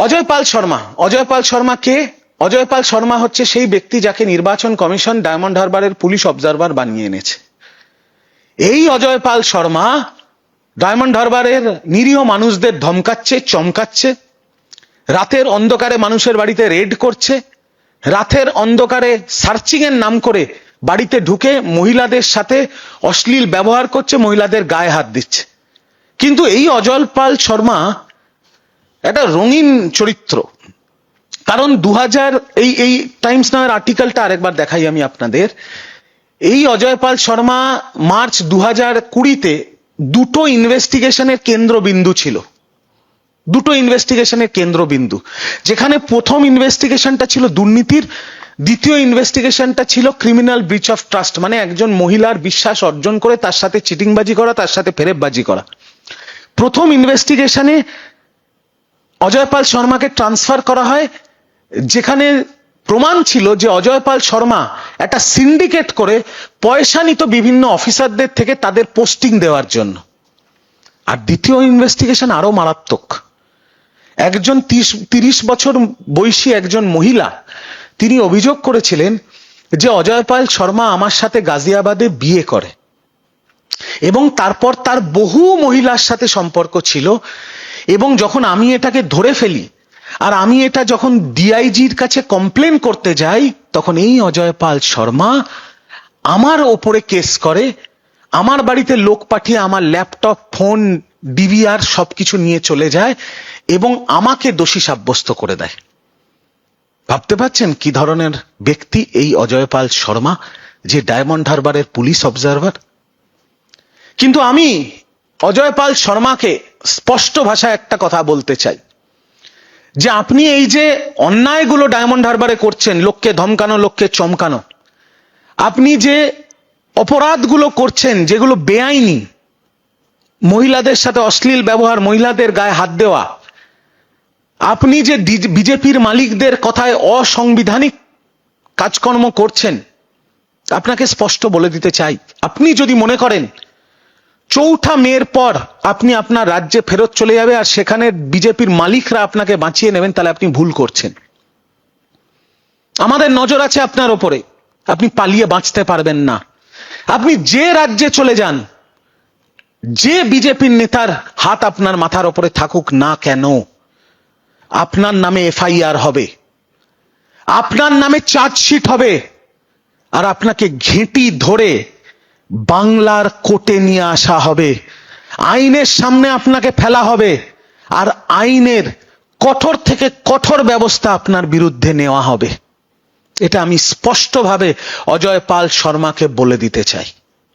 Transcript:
অজয় পাল শর্মা কে? অজয় পাল শর্মা হচ্ছে সেই ব্যক্তি যাকে নির্বাচন কমিশন ডায়মন্ড হারবারের পুলিশ অবজারভার বানিয়ে এনেছে। এই অজয় পাল শর্মা ডায়মন্ড হারবারের নিরীহ মানুষদের ধমকাচ্ছে, চমকাচ্ছে, রাতের অন্ধকারে মানুষের বাড়িতে রেড করছে, রাতের অন্ধকারে সার্চিং এর নাম করে বাড়িতে ঢুকে মহিলাদের সাথে অশ্লীল ব্যবহার করছে, মহিলাদের গায়ে হাত দিচ্ছে। কিন্তু এই অজয় পাল শর্মা একটা রঙিন চরিত্র। কারণ 2000 এই টাইমস নামের আর্টিকেলটা আরেকবার দেখাই আমি আপনাদের। এই অজয় পাল শর্মা মার্চ 2020-তে দুটো ইনভেস্টিগেশনের কেন্দ্রবিন্দু ছিল। দুটো ইনভেস্টিগেশনের কেন্দ্রবিন্দু, যেখানে প্রথম ইনভেস্টিগেশনটা ছিল দুর্নীতির, দ্বিতীয় ইনভেস্টিগেশনটা ছিল ক্রিমিনাল ব্রিচ অফ ট্রাস্ট, মানে একজন মহিলার বিশ্বাস অর্জন করে তার সাথে চিটিংবাজি করা, তার সাথে ফেরেববাজি করা। প্রথম ইনভেস্টিগেশনে অজয় পাল শর্মাকে ট্রান্সফার করা হয়, যেখানে প্রমাণ ছিল যে অজয় পাল শর্মা একটা সিন্ডিকেট করে পয়সা নিত বিভিন্ন অফিসারদের থেকে তাদের পোস্টিং দেওয়ার জন্য। আর দ্বিতীয় ইনভেস্টিগেশন আরো মারাত্মক। একজন 30 বছর বয়সী একজন মহিলা, তিনি অভিযোগ করেছিলেন যে অজয় পাল শর্মা আমার সাথে গাজিয়াবাদে বিয়ে করে এবং তারপর তার বহু মহিলার সাথে সম্পর্ক ছিল। এবং যখন আমি এটাকে ধরে ফেলি আর আমি এটা যখন ডিআইজির কাছে কমপ্লেন করতে যাই, তখন এই অজয় পাল শর্মা আমার ওপরে কেস করে, আমার বাড়িতে লোক পাঠিয়ে আমার ল্যাপটপ, ফোন, ডিভিআর সবকিছু নিয়ে চলে যায় এবং আমাকে দোষী সাব্যস্ত করে দেয়। ভাবতে পারছেন কি ধরনের ব্যক্তি এই অজয় পাল শর্মা, যে ডায়মন্ড হারবারের পুলিশ অবজারভার। কিন্তু আমি অজয় পাল শর্মাকে স্পষ্ট ভাষায় একটা কথা বলতে চাই, যে আপনি এই যে অন্যায়গুলো ডায়মন্ড হারবারে করছেন, লোককে ধমকানো, লোককে চমকানো, আপনি যে অপরাধগুলো করছেন যেগুলো বেআইনি, মহিলাদের সাথে অশ্লীল ব্যবহার, মহিলাদের গায়ে হাত দেওয়া, আপনি যে বিজেপির মালিকদের কথায় অসাংবিধানিক কাজকর্ম করছেন, আপনাকে স্পষ্ট বলে দিতে চাই, আপনি যদি মনে করেন 4 মের পর আপনি আপনার রাজ্যে ফেরত চলে যাবে আর সেখানে বিজেপির মালিকরা আপনাকে বাঁচিয়ে নেবেন, তাহলে আপনি ভুল করছেন। আমাদের নজর আছে আপনার ওপরে, আপনি পালিয়ে বাঁচতে পারবেন না। আপনি যে রাজ্যে চলে যান, যে বিজেপির নেতার হাত আপনার মাথার ওপরে থাকুক না কেন, আপনার নামে এফআইআর হবে, আপনার নামে চার্জশিট হবে, আর আপনাকে ঘেঁটি ধরে বাংলার কোর্টে নিয়ে আসা হবে, আইনের সামনে আপনাকে ফেলা হবে, আর আইনের কঠোর থেকে কঠোর ব্যবস্থা আপনার বিরুদ্ধে নেওয়া হবে। এটা আমি স্পষ্টভাবে অজয় পাল শর্মাকে বলে দিতে চাই।